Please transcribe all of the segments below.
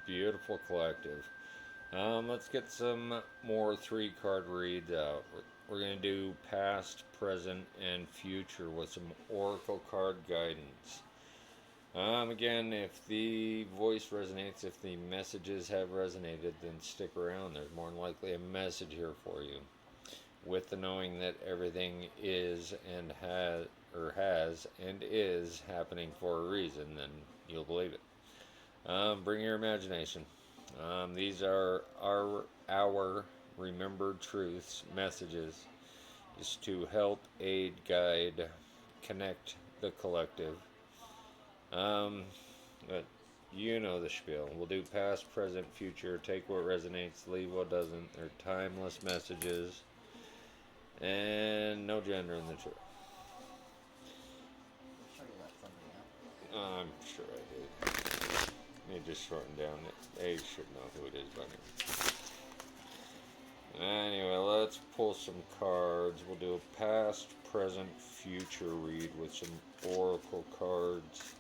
beautiful collective. Let's get some more three-card reads out. We're going to do past, present, and future with some oracle card guidance. Again, if the voice resonates, if the messages have resonated, then stick around. There's more than likely a message here for you. With the knowing that everything is and has and is happening for a reason, then you'll believe it. Bring your imagination. These are our remembered truths, messages, is to help, aid, guide, connect the collective. But you know the spiel. We'll do past, present, future. Take what resonates, leave what doesn't. They're timeless messages, and no gender in the truth. Sure you let somebody out. I'm sure I did. Let me just shorten down it. They should know who it is by now. Anyway, let's pull some cards. We'll do a past, present, future read with some oracle cards.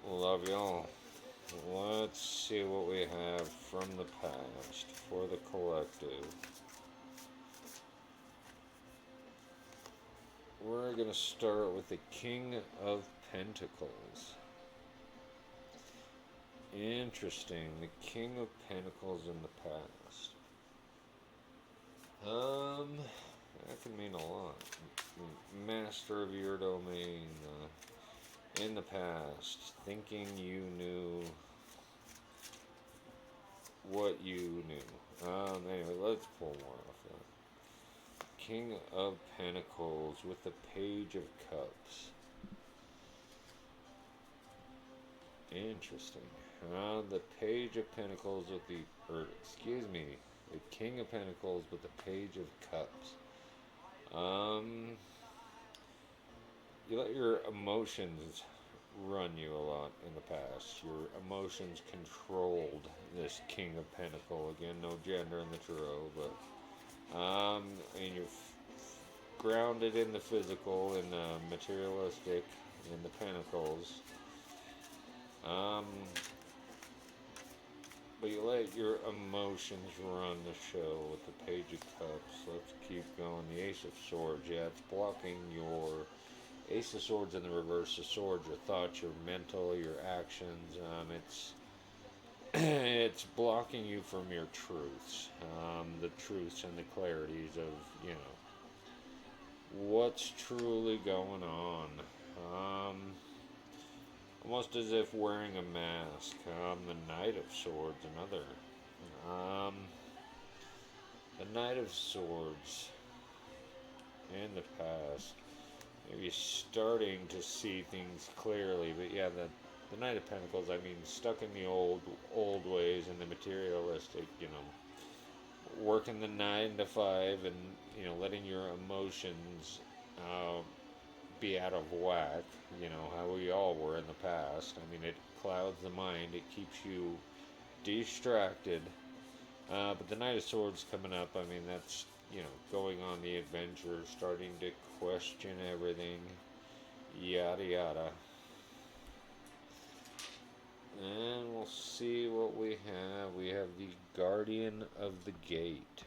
Love y'all. Let's see what we have from the past for the collective. We're going to start with the King of Pentacles. Interesting. The King of Pentacles in the past. That can mean a lot. Master of your domain. In the past. Thinking you knew what you knew. Anyway, let's pull more off that. King of Pentacles with the Page of Cups. Interesting. The Page of Pentacles with the King of Pentacles with the Page of Cups. You let your emotions run you a lot in the past. Your emotions controlled this King of Pentacles. Again, no gender in the tarot, but and you're grounded in the physical, in the materialistic, in the Pentacles. But you let your emotions run the show with the Page of Cups. Let's keep going. The Ace of Swords. Yeah, it's blocking your Ace of Swords in the reverse of Swords. Your thoughts, your mental, your actions. It's blocking you from your truths. The truths and the clarities of, what's truly going on. Almost as if wearing a mask. The Knight of Swords, another. The Knight of Swords in the past. Maybe starting to see things clearly, but yeah, the Knight of Pentacles, stuck in the old ways and the materialistic, working the 9 to 5 and, letting your emotions be out of whack, how we all were in the past. It clouds the mind, it keeps you distracted. But the Knight of Swords coming up, that's, going on the adventure, starting to question everything, yada yada. And we'll see what we have. We have the Guardian of the Gate.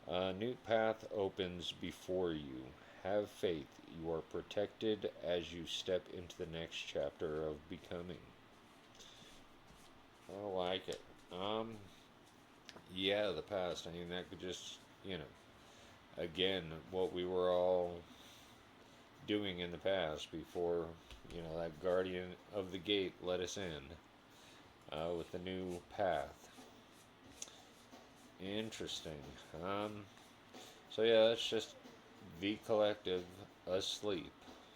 A new path opens before you. Have faith. You are protected as you step into the next chapter of becoming. I like it. Yeah, the past. That could just, again, what we were all doing in the past before, that Guardian of the Gate let us in with the new path. Interesting. So yeah, that's just the collective asleep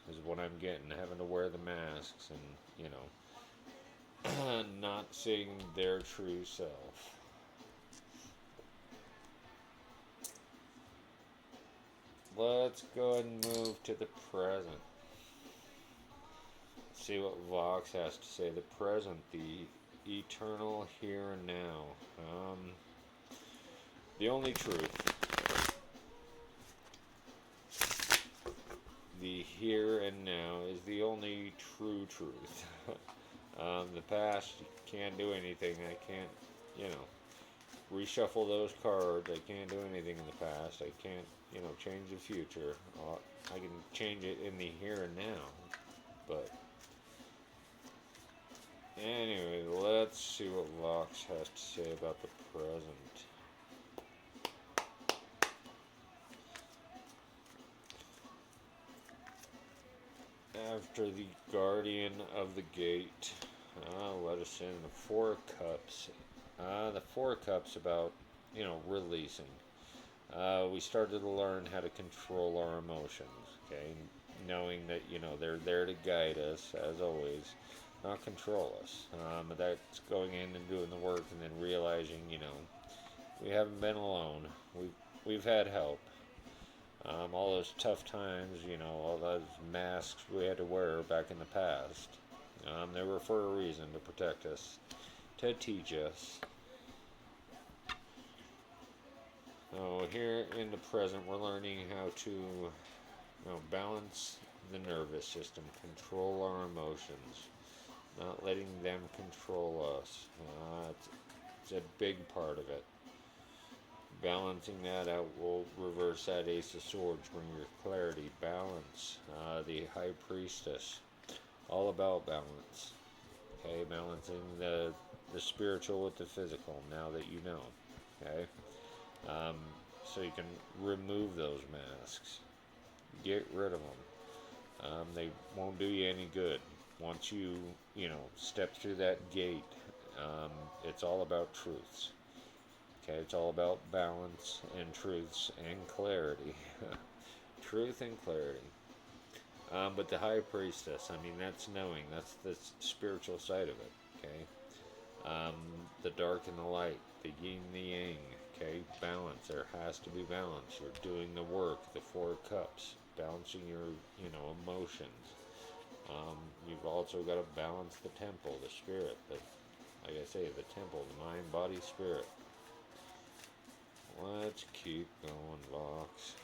is what I'm getting, having to wear the masks and, not seeing their true self. Let's go ahead and move to the present. See what Vox has to say. The present, the eternal here and now. The only truth. the here and now is the only true truth. The past, you can't do anything. I can't, you know, reshuffle those cards. I can't do anything in the past. I can't, change the future. I can change it in the here and now. But anyway, let's see what Vox has to say about the present. After the Guardian of the Gate, let us in the Four Cups. The Four Cups about, releasing. We started to learn how to control our emotions, okay? Knowing that, they're there to guide us, as always, not control us. But that's going in and doing the work and then realizing, we haven't been alone. We've had help. All those tough times, all those masks we had to wear back in the past, they were for a reason, to protect us, to teach us. So here in the present, we're learning how to, balance the nervous system, control our emotions, not letting them control us. It's a big part of it. Balancing that out will reverse that Ace of Swords, bring your clarity, balance. The High Priestess, all about balance. Okay, balancing the spiritual with the physical, now that you know. Okay, so you can remove those masks. Get rid of them. They won't do you any good. Once you, step through that gate, it's all about truths. Okay, it's all about balance and truths and clarity. Truth and clarity. But the High Priestess, that's knowing. That's the spiritual side of it. Okay, the dark and the light, the yin and the yang. Okay, balance. There has to be balance. You're doing the work. The Four Cups, balancing your, emotions. You've also got to balance the temple, the spirit. Like I say, the temple, the mind, body, spirit. Let's keep going, Vox.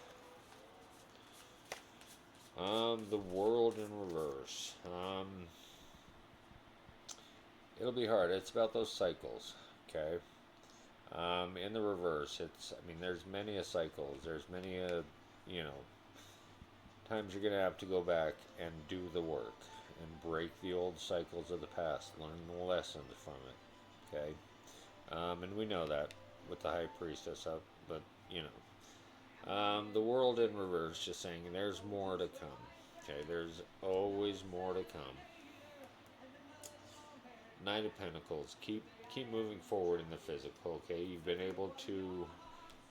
The world in reverse. It'll be hard. It's about those cycles, okay? In the reverse, there's many a cycles. There's many a, times you're going to have to go back and do the work and break the old cycles of the past, learn the lessons from it, okay? And we know that with the High Priestess up, but, the world in reverse, just saying there's more to come, okay? There's always more to come. Knight of Pentacles, keep moving forward in the physical, okay? You've been able to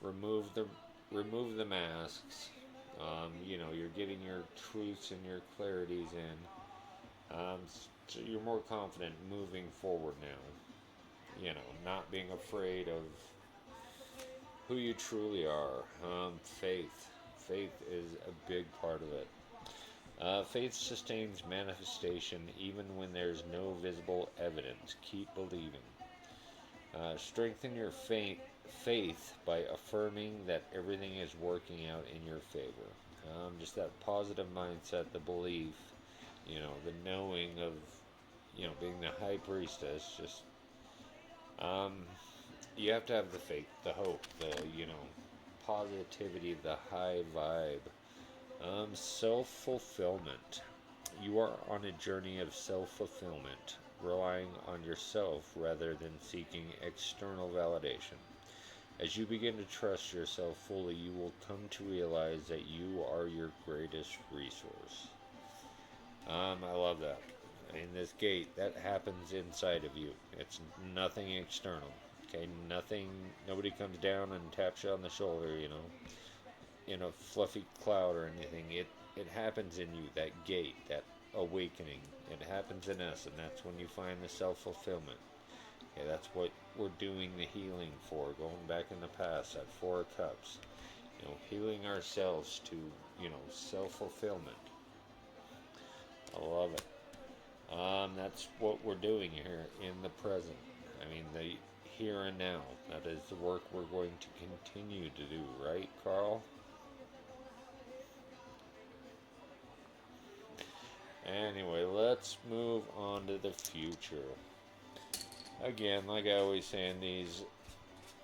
remove the masks. You're getting your truths and your clarities in. So you're more confident moving forward now. Not being afraid of who you truly are. Faith. Faith is a big part of it. Faith sustains manifestation even when there's no visible evidence. Keep believing. Strengthen your faith by affirming that everything is working out in your favor. Just that positive mindset, the belief, the knowing of, being the High Priestess. Just, you have to have the faith, the hope, the, positivity, the high vibe. Self-fulfillment. You are on a journey of self-fulfillment, relying on yourself rather than seeking external validation. As you begin to trust yourself fully, you will come to realize that you are your greatest resource. I love that. In this gate, that happens inside of you. It's nothing external. Okay, nobody comes down and taps you on the shoulder, in a fluffy cloud or anything. It happens in you, that gate, that awakening. It happens in us, and that's when you find the self-fulfillment. Okay, that's what we're doing the healing for, going back in the past, that Four Cups. Healing ourselves to, self-fulfillment. I love it. That's what we're doing here in the present. The here and now. That is the work we're going to continue to do, right, Carl? Anyway, let's move on to the future. Again, like I always say in these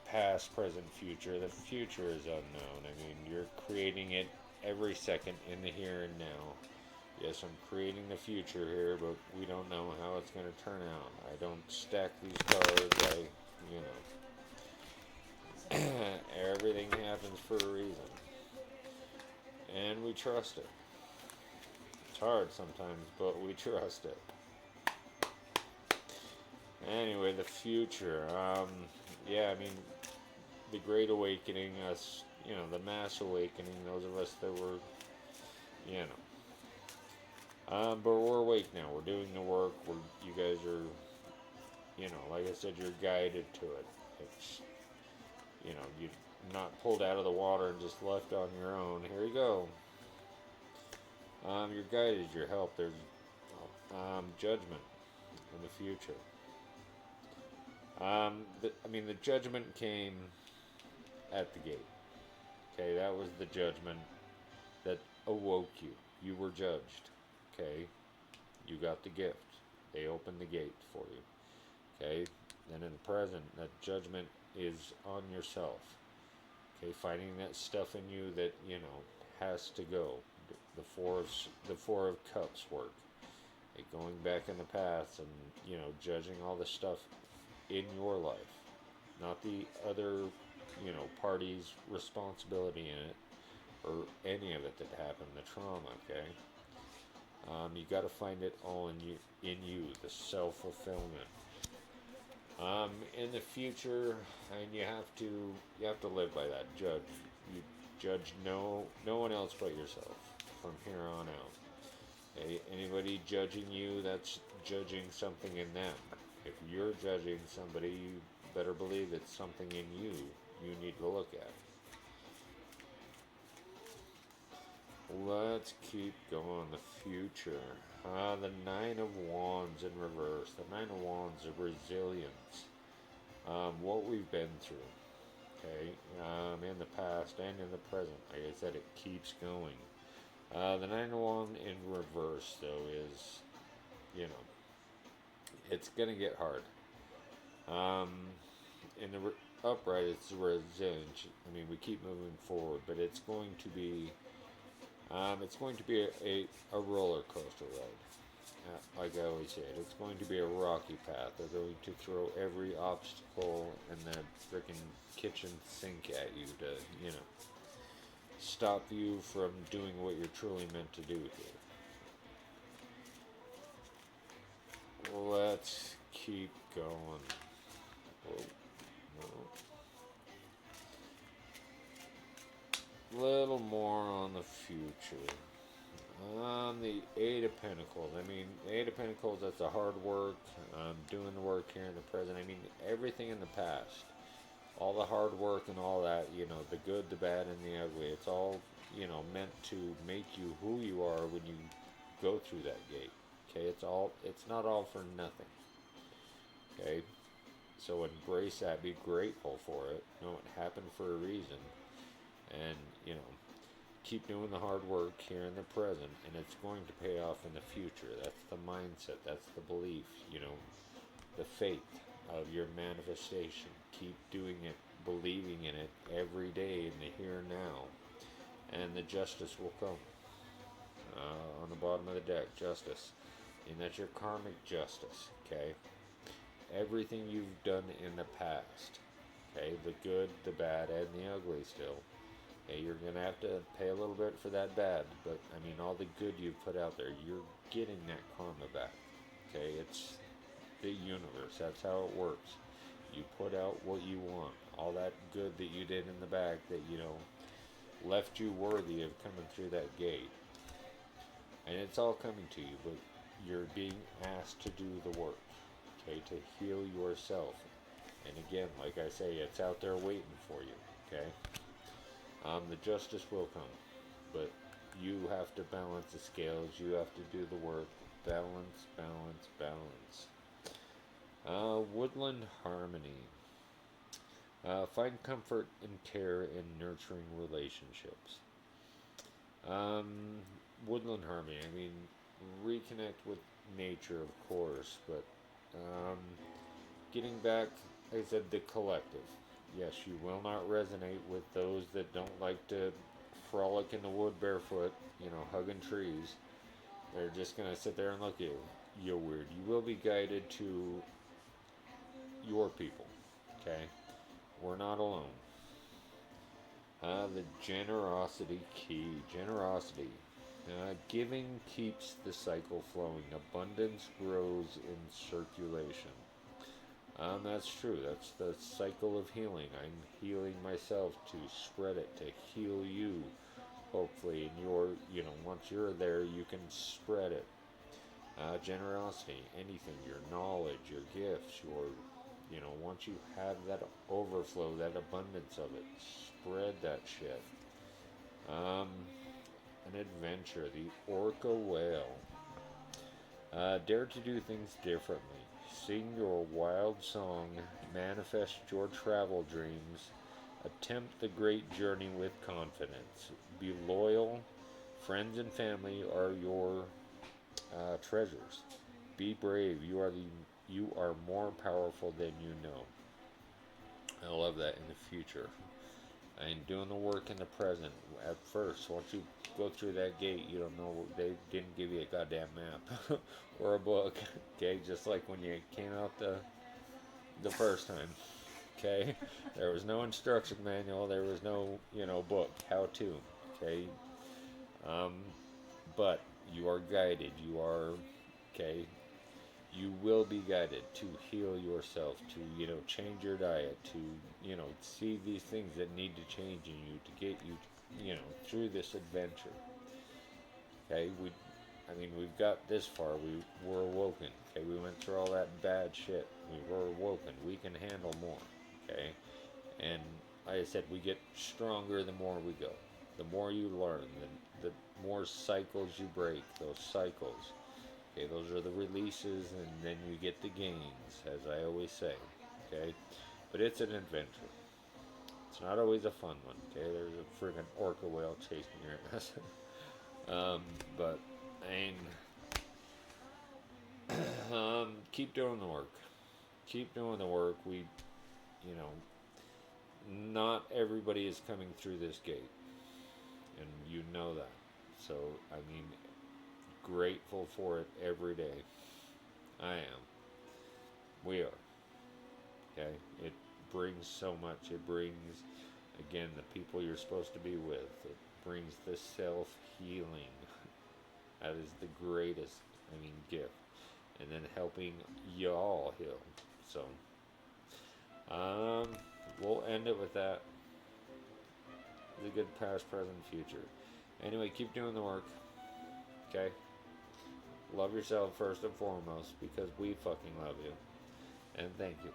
past, present, future, the future is unknown. I mean, you're creating it every second in the here and now. Yes, I'm creating the future here, but we don't know how it's going to turn out. I don't stack these cards. You know, everything happens for a reason. And we trust it. It's hard sometimes, but we trust it. Anyway, the future. Yeah, I mean, the Great Awakening, us, the Mass Awakening, those of us that were, you but we're awake now. We're doing the work. You guys are, like I said, you're guided to it. It's, you're not pulled out of the water and just left on your own. Here you go. You're guided. You're helped. There's judgment in the future. The judgment came at the gate. Okay, that was the judgment that awoke you. You were judged. Okay, you got the gift. They opened the gate for you. Okay, then in the present, that judgment is on yourself. Okay, finding that stuff in you that has to go. The four of cups work. Okay, going back in the past and judging all the stuff in your life, not the other party's responsibility in it or any of it that happened, the trauma. Okay, you got to find it all in you, the self fulfillment. In the future, and you have to live by that. You judge no one else but yourself from here on out. Okay? Anybody judging you, that's judging something in them. If you're judging somebody, you better believe it's something in you need to look at. Let's keep going. The future. The Nine of Wands in reverse. The Nine of Wands of resilience. What we've been through. Okay. In the past and in the present. Like I said, it keeps going. The Nine of Wands in reverse, though, is, it's going to get hard. In the upright, it's resilience. I mean, we keep moving forward, but it's going to be a roller coaster ride. Like I always say, it's going to be a rocky path. They're going to throw every obstacle and that freaking kitchen sink at you to, stop you from doing what you're truly meant to do here. Let's keep going. Whoa, no. Little more on the future. The Eight of Pentacles. I mean, the Eight of Pentacles, that's the hard work. Doing the work here in the present. I mean, everything in the past. All the hard work and all that, the good, the bad, and the ugly. It's all, meant to make you who you are when you go through that gate. Okay, it's not all for nothing. Okay, so embrace that, be grateful for it. Know it happened for a reason. And, keep doing the hard work here in the present, and it's going to pay off in the future. That's the mindset, that's the belief, the faith of your manifestation. Keep doing it, believing in it every day in the here and now, and the justice will come. On the bottom of the deck, justice, and that's your karmic justice. Okay, everything you've done in the past. Okay, the good, the bad, and the ugly still. Okay, you're going to have to pay a little bit for that bad, but I mean, all the good you've put out there, you're getting that karma back. Okay, it's the universe. That's how it works. You put out what you want. All that good that you did in the back that, left you worthy of coming through that gate. And it's all coming to you, but you're being asked to do the work. Okay, to heal yourself. And again, like I say, it's out there waiting for you. Okay. The justice will come, but you have to balance the scales. You have to do the work. Balance, balance, balance. Woodland harmony. Find comfort and care in nurturing relationships. Woodland harmony. I mean, reconnect with nature, of course, but um, getting back, like I said, the collective. Yes, you will not resonate with those that don't like to frolic in the wood barefoot, hugging trees. They're just gonna sit there and look at you. You're weird. You will be guided to your people. Okay? We're not alone. The generosity key. Generosity. Giving keeps the cycle flowing. Abundance grows in circulation. That's true. That's the cycle of healing. I'm healing myself to spread it, to heal you. Hopefully, and once you're there, you can spread it. Generosity, anything, your knowledge, your gifts, once you have that overflow, that abundance of it, spread that shit. Um, an adventure, the orca whale. Dare to do things differently. Sing your wild song, manifest your travel dreams, attempt the great journey with confidence. Be loyal. Friends and family are your treasures. Be brave. You are more powerful than you know. I love that in the future. And doing the work in the present. At first, once you go through that gate, you don't know. They didn't give you a goddamn map or a book. Okay, just like when you came out the first time. Okay, there was no instruction manual. There was no book how to. Okay, um, but you are guided. You are okay. You will be guided to heal yourself, to change your diet, to see these things that need to change in you to get you through this adventure. Okay, we've got this far. We were awoken. Okay, we went through all that bad shit. We were awoken. We can handle more. Okay, and like I said, we get stronger the more we go. The more you learn, the more cycles you break. Those cycles. Okay, those are the releases, and then you get the gains, as I always say. Okay, but it's an adventure. It's not always a fun one. Okay, there's a friggin' orca whale chasing your ass. But keep doing the work. Keep doing the work. You know, not everybody is coming through this gate, and you know that. So, grateful for it every day. I am. We are. Okay? It brings so much. It brings, again, the people you're supposed to be with. It brings the self healing. That is the greatest, gift. And then helping y'all heal. So, we'll end it with that. It's a good past, present, future. Anyway, keep doing the work. Okay? Love yourself first and foremost because we fucking love you. And thank you.